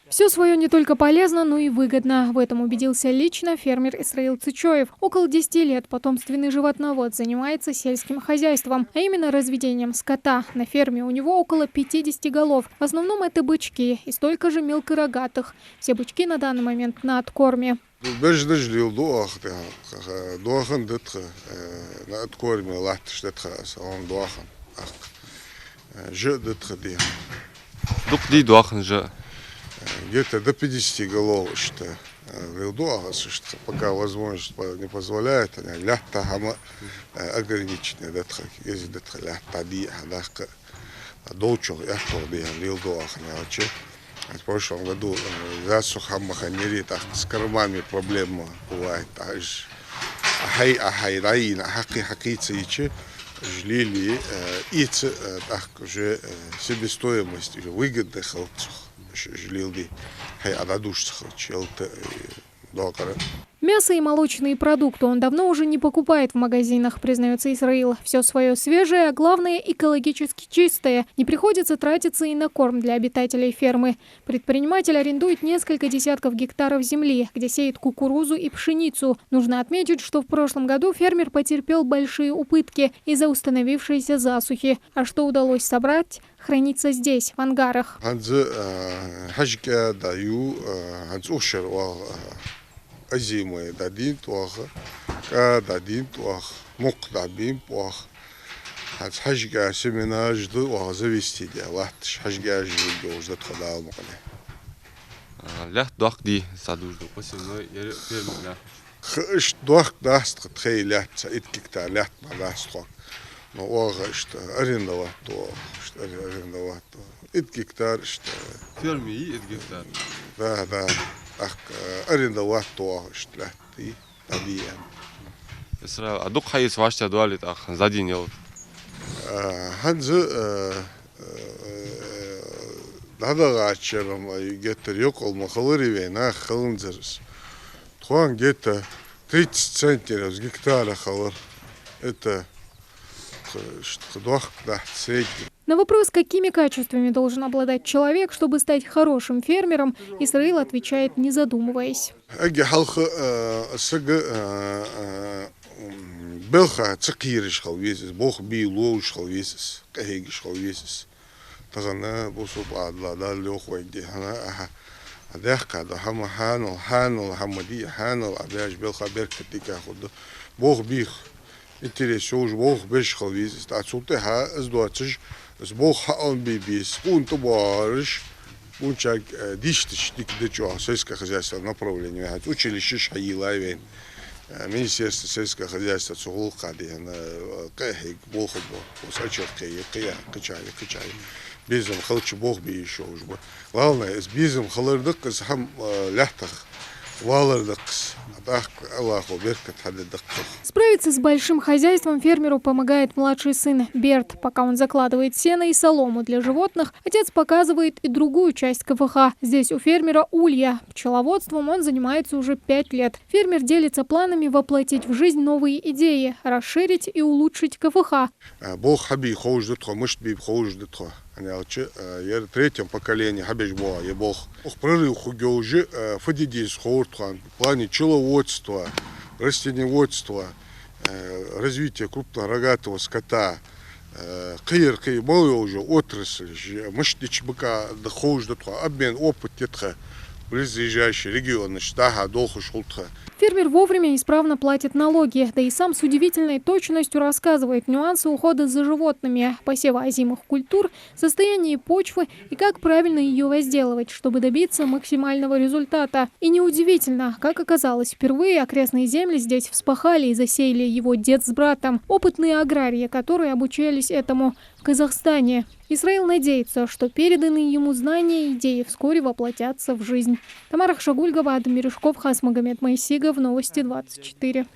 Все свое не только полезно, но и выгодно. В этом убедился лично фермер Исраил Цычоев. Около 10 лет потомственный животновод занимается сельским хозяйством, а именно разведением скота. На ферме у него около 50 голов. В основном это бычки и столько же мелкорогатых. Все бычки на данный момент на откорме. Где-то до 50 голов, что пока возможность не позволяет, лята ограниченные, если в прошлом году засуха маханери, с кормами проблема бывает. Жлили и уже себестоимость, уже выгодных жлили, Мясо и молочные продукты он давно уже не покупает в магазинах, признается Исраил. Все свое свежее, а главное экологически чистое. Не приходится тратиться и на корм для обитателей фермы. Предприниматель арендует несколько десятков гектаров земли, где сеет кукурузу и пшеницу. Нужно отметить, что в прошлом году фермер потерпел большие убытки из-за установившейся засухи. А что удалось собрать, хранится здесь, в ангарах. Азимы дадим туаха, дадим туах, мук дадим туах. Хажга семена жду завести делать, хажга жду уже тхадал мукане. Лях дуах ди садужду, посильной фермер. Хш дуах даст тхей лях, ит кикта лях даст туах. Но ога что арендовать туах, что арендовать туах. Ит гектар что. Ферме и ит гектар. Да. Арендовать то, что ты табиен. Исраил, а дух хайс ваша дуалит ах за день ел. Ханзы надо гачером гетер ёкол махалыриве на халынзерс. Туан где-то 30 центнеров с гектара халыр. Это что дуах да средний. На вопрос, какими качествами должен обладать человек, чтобы стать хорошим фермером, Исраил отвечает, не задумываясь. Интересно, уж Бог бешхал визит, а сюда сдуатыш, с Бог он бибис, он товарищ, он чак диштич дикдечо, сельское хозяйство направление, училище шаилайвен, министерство сельского хозяйства цугулкади, на кахик Бог бо, усачок кая, качали. Безом халчу Бог би еще уж бы. Главное, с безом халырдык, с хам ляхтах. Справиться с большим хозяйством фермеру помогает младший сын Берт. Пока он закладывает сено и солому для животных, отец показывает и другую часть КФХ. Здесь у фермера улья. Пчеловодством он занимается уже 5 лет. Фермер делится планами воплотить в жизнь новые идеи, расширить и улучшить КФХ. Я третьем поколении хабежбоа, я бог. Прорыв хугеужи фадидис хортхан в плане пчеловодства, растениеводства, развития крупнорогатого скота. Каир малая уже отрасль, мышдич быка дохож обмен опыт тетха близлежащие регионы, штаха долху шултха. Фермер вовремя и исправно платит налоги, да и сам с удивительной точностью рассказывает нюансы ухода за животными, посева озимых культур, состояние почвы и как правильно ее возделывать, чтобы добиться максимального результата. И неудивительно, как оказалось, впервые окрестные земли здесь вспахали и засеяли его дед с братом, опытные аграрии, которые обучались этому в Казахстане. Исраил надеется, что переданные ему знания и идеи вскоре воплотятся в жизнь. Тамара Хшагульгова, Адам Мережков, Хасмагомед Моисигов, Новости 24.